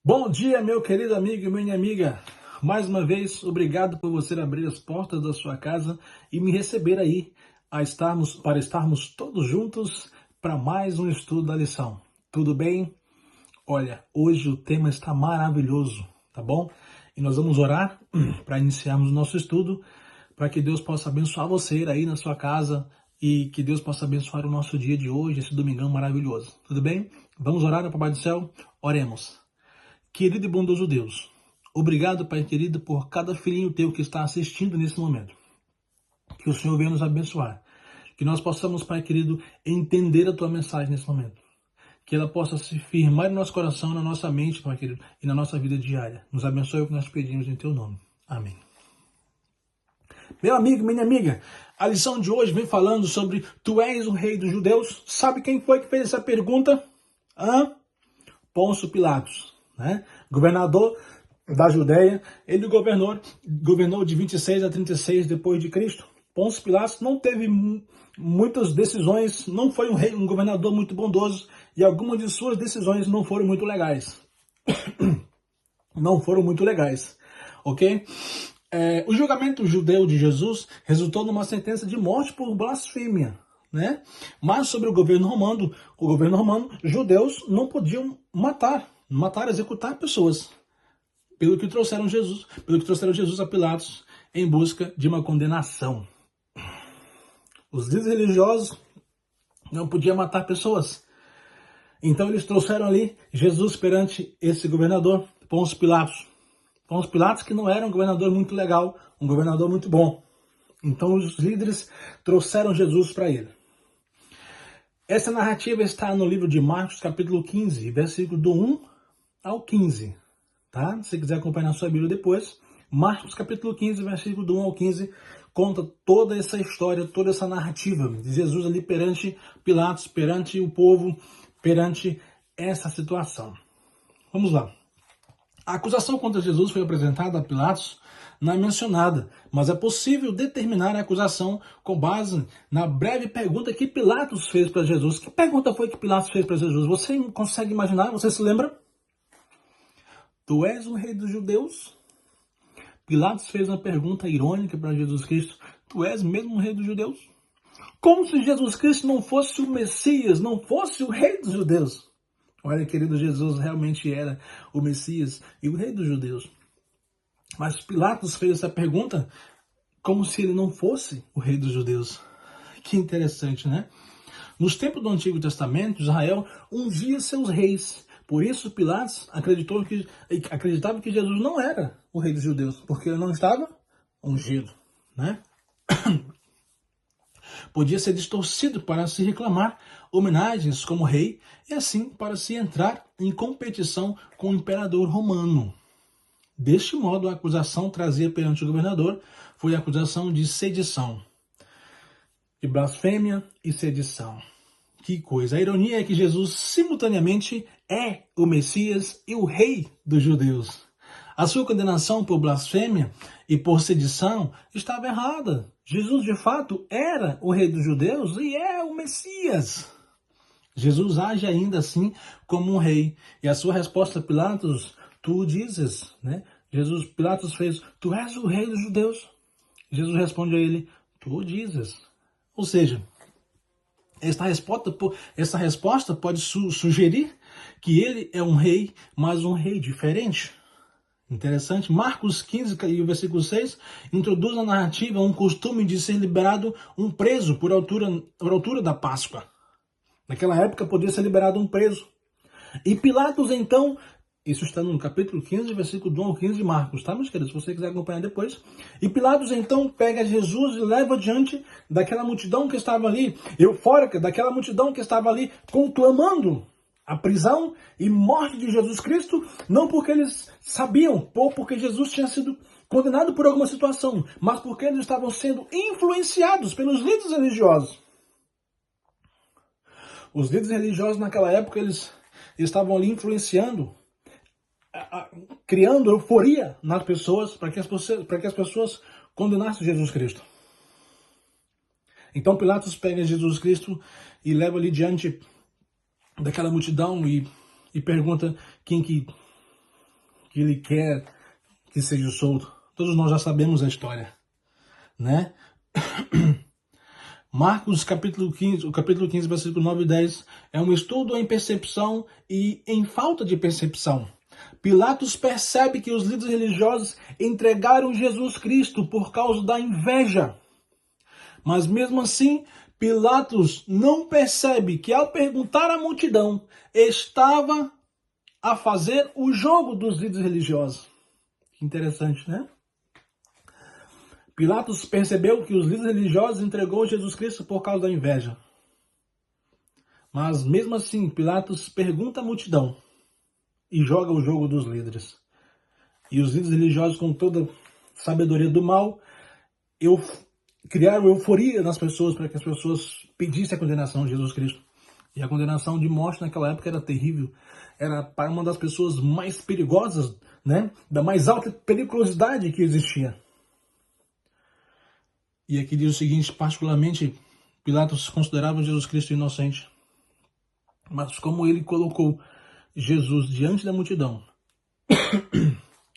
Bom dia, meu querido amigo e minha amiga. Mais uma vez, obrigado por você abrir as portas da sua casa e me receber aí para estarmos todos juntos para mais um estudo da lição. Tudo bem? Olha, hoje o tema está maravilhoso, tá bom? E nós vamos orar para iniciarmos o nosso estudo, para que Deus possa abençoar você aí na sua casa e que Deus possa abençoar o nosso dia de hoje, esse domingão maravilhoso. Tudo bem? Vamos orar, Papai do Céu? Oremos. Querido e bondoso Deus, obrigado, Pai querido, por cada filhinho teu que está assistindo nesse momento. Que o Senhor venha nos abençoar. Que nós possamos, Pai querido, entender a tua mensagem nesse momento. Que ela possa se firmar no nosso coração, na nossa mente, Pai querido, e na nossa vida diária. Nos abençoe o que nós pedimos em teu nome. Amém. Meu amigo, minha amiga, a lição de hoje vem falando sobre tu és o rei dos judeus. Sabe quem foi que fez essa pergunta? Pôncio Pilatos, né? Governador da Judéia, ele governou de 26 a 36 depois de Cristo. Pôncio Pilatos não teve muitas decisões, não foi um governador muito bondoso e algumas de suas decisões não foram muito legais. Não foram muito legais, ok? O julgamento judeu de Jesus resultou numa sentença de morte por blasfêmia, né? Mas sobre o governo romano, judeus não podiam matar, executar pessoas. Pelo que trouxeram Jesus a Pilatos em busca de uma condenação. Os líderes religiosos não podiam matar pessoas. Então eles trouxeram ali Jesus perante esse governador, Pôncio Pilatos. Pôncio Pilatos que não era um governador muito legal, um governador muito bom. Então os líderes trouxeram Jesus para ele. Essa narrativa está no livro de Marcos, capítulo 15, versículo do 1 ao 15. Tá? Se você quiser acompanhar na sua Bíblia depois, Marcos, capítulo 15, versículo do 1 ao 15, conta toda essa história, toda essa narrativa de Jesus ali perante Pilatos, perante o povo, perante essa situação. Vamos lá. A acusação contra Jesus foi apresentada a Pilatos, não é mencionada, mas é possível determinar a acusação com base na breve pergunta que Pilatos fez para Jesus. Que pergunta foi que Pilatos fez para Jesus? Você consegue imaginar? Você se lembra? Tu és o rei dos judeus? Pilatos fez uma pergunta irônica para Jesus Cristo. Tu és mesmo o rei dos judeus? Como se Jesus Cristo não fosse o Messias, não fosse o rei dos judeus. Olha, querido, Jesus realmente era o Messias e o rei dos judeus. Mas Pilatos fez essa pergunta como se ele não fosse o rei dos judeus. Que interessante, né? Nos tempos do Antigo Testamento, Israel ungia seus reis. Por isso, Pilatos acreditava que Jesus não era o rei dos judeus, porque ele não estava ungido, né? Podia ser distorcido para se reclamar homenagens como rei e assim para se entrar em competição com o imperador romano. Deste modo, a acusação trazida perante o governador foi a acusação de sedição, de blasfêmia e sedição. Que coisa! A ironia é que Jesus simultaneamente é o Messias e o rei dos judeus. A sua condenação por blasfêmia e por sedição estava errada. Jesus, de fato, era o rei dos judeus e é o Messias. Jesus age ainda assim como um rei. E a sua resposta a Pilatos, tu o dizes, né? Pilatos fez, tu és o rei dos judeus. Jesus responde a ele, tu o dizes. Ou seja, essa resposta pode sugerir que ele é um rei, mas um rei diferente. Interessante. Marcos 15, e o versículo 6, introduz na narrativa um costume de ser liberado um preso por altura da Páscoa. Naquela época podia ser liberado um preso. E Pilatos então, isso está no capítulo 15, versículo 1 ao 15 de Marcos, tá, meus queridos? Se você quiser acompanhar depois. E Pilatos então pega Jesus e leva diante daquela multidão que estava ali, eufórica, daquela multidão que estava ali conclamando a prisão e morte de Jesus Cristo, não porque eles sabiam, ou porque Jesus tinha sido condenado por alguma situação, mas porque eles estavam sendo influenciados pelos líderes religiosos. Os líderes religiosos naquela época, eles estavam ali influenciando, criando euforia nas pessoas, para que as pessoas condenassem Jesus Cristo. Então Pilatos pega Jesus Cristo e leva ali diante daquela multidão e pergunta quem que que ele quer que seja solto. Todos nós já sabemos a história, né? Marcos capítulo 15, o capítulo 15, versículo 9 e 10, é um estudo em percepção e em falta de percepção. Pilatos percebe que os líderes religiosos entregaram Jesus Cristo por causa da inveja. Mas mesmo assim, Pilatos não percebe que ao perguntar à multidão, estava a fazer o jogo dos líderes religiosos. Interessante, né? Pilatos percebeu que os líderes religiosos entregou Jesus Cristo por causa da inveja. Mas mesmo assim, Pilatos pergunta à multidão e joga o jogo dos líderes. E os líderes religiosos, com toda a sabedoria do mal, criaram euforia nas pessoas para que as pessoas pedissem a condenação de Jesus Cristo. E a condenação de morte naquela época era terrível. Era para uma das pessoas mais perigosas, né? Da mais alta periculosidade que existia. E aqui diz o seguinte: particularmente, Pilatos considerava Jesus Cristo inocente. Mas como ele colocou Jesus diante da multidão,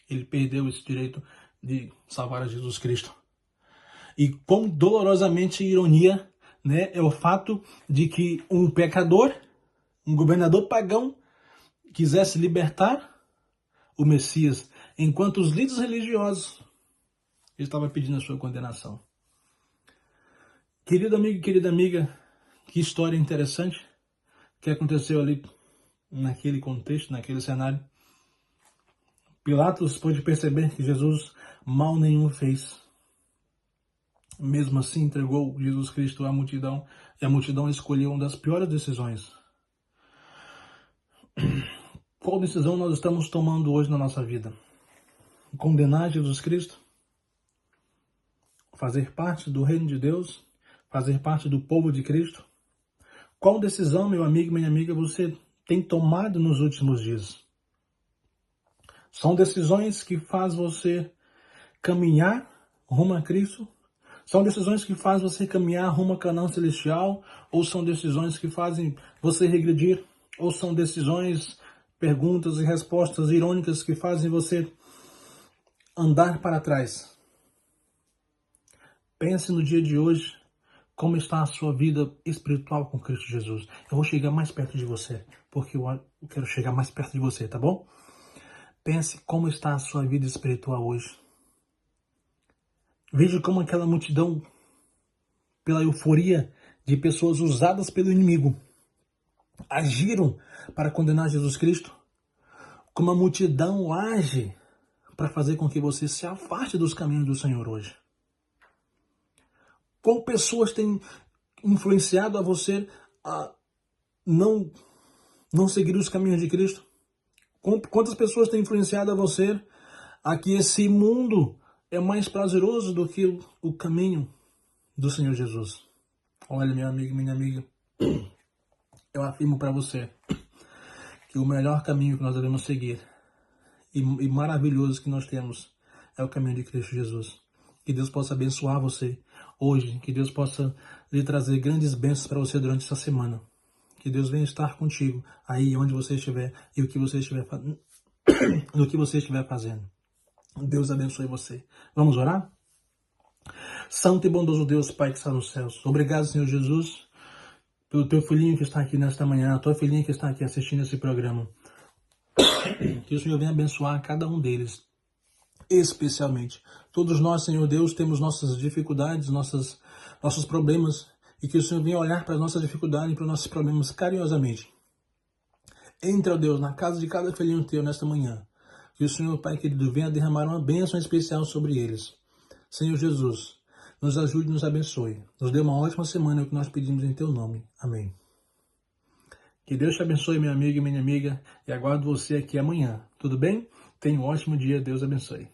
ele perdeu esse direito de salvar a Jesus Cristo. E quão dolorosamente ironia, né, é o fato de que um pecador, um governador pagão, quisesse libertar o Messias, enquanto os líderes religiosos estavam pedindo a sua condenação. Querido amigo e querida amiga, que história interessante que aconteceu ali naquele contexto, naquele cenário. Pilatos pôde perceber que Jesus mal nenhum fez. Mesmo assim, entregou Jesus Cristo à multidão, e a multidão escolheu uma das piores decisões. Qual decisão nós estamos tomando hoje na nossa vida? Condenar Jesus Cristo? Fazer parte do reino de Deus? Fazer parte do povo de Cristo? Qual decisão, meu amigo e minha amiga, você tem tomado nos últimos dias? São decisões que fazem você caminhar rumo a Cristo? São decisões que fazem você caminhar rumo a Canaã celestial? Ou são decisões que fazem você regredir? Ou são decisões, perguntas e respostas irônicas que fazem você andar para trás? Pense no dia de hoje, como está a sua vida espiritual com Cristo Jesus. Eu vou chegar mais perto de você, porque eu quero chegar mais perto de você, tá bom? Pense como está a sua vida espiritual hoje. Veja como aquela multidão, pela euforia de pessoas usadas pelo inimigo, agiram para condenar Jesus Cristo. Como a multidão age para fazer com que você se afaste dos caminhos do Senhor hoje. Como pessoas têm influenciado a você a não seguir os caminhos de Cristo? Quantas pessoas têm influenciado a você a que esse mundo é mais prazeroso do que o caminho do Senhor Jesus? Olha, meu amigo, minha amiga, eu afirmo para você que o melhor caminho que nós devemos seguir e maravilhoso que nós temos é o caminho de Cristo Jesus. Que Deus possa abençoar você hoje, que Deus possa lhe trazer grandes bênçãos para você durante essa semana. Que Deus venha estar contigo aí onde você estiver e o que você estiver no que você estiver fazendo. Deus abençoe você. Vamos orar? Santo e bondoso Deus, Pai que está nos céus. Obrigado, Senhor Jesus, pelo teu filhinho que está aqui nesta manhã, a tua filhinha que está aqui assistindo esse programa. Que o Senhor venha abençoar cada um deles, especialmente. Todos nós, Senhor Deus, temos nossas dificuldades, nossos problemas, e que o Senhor venha olhar para as nossas dificuldades e para os nossos problemas carinhosamente. Entra, ó Deus, na casa de cada filhinho teu nesta manhã. Que o Senhor, Pai querido, venha derramar uma bênção especial sobre eles. Senhor Jesus, nos ajude e nos abençoe. Nos dê uma ótima semana, é o que nós pedimos em teu nome. Amém. Que Deus te abençoe, meu amigo e minha amiga, e aguardo você aqui amanhã. Tudo bem? Tenha um ótimo dia. Deus abençoe.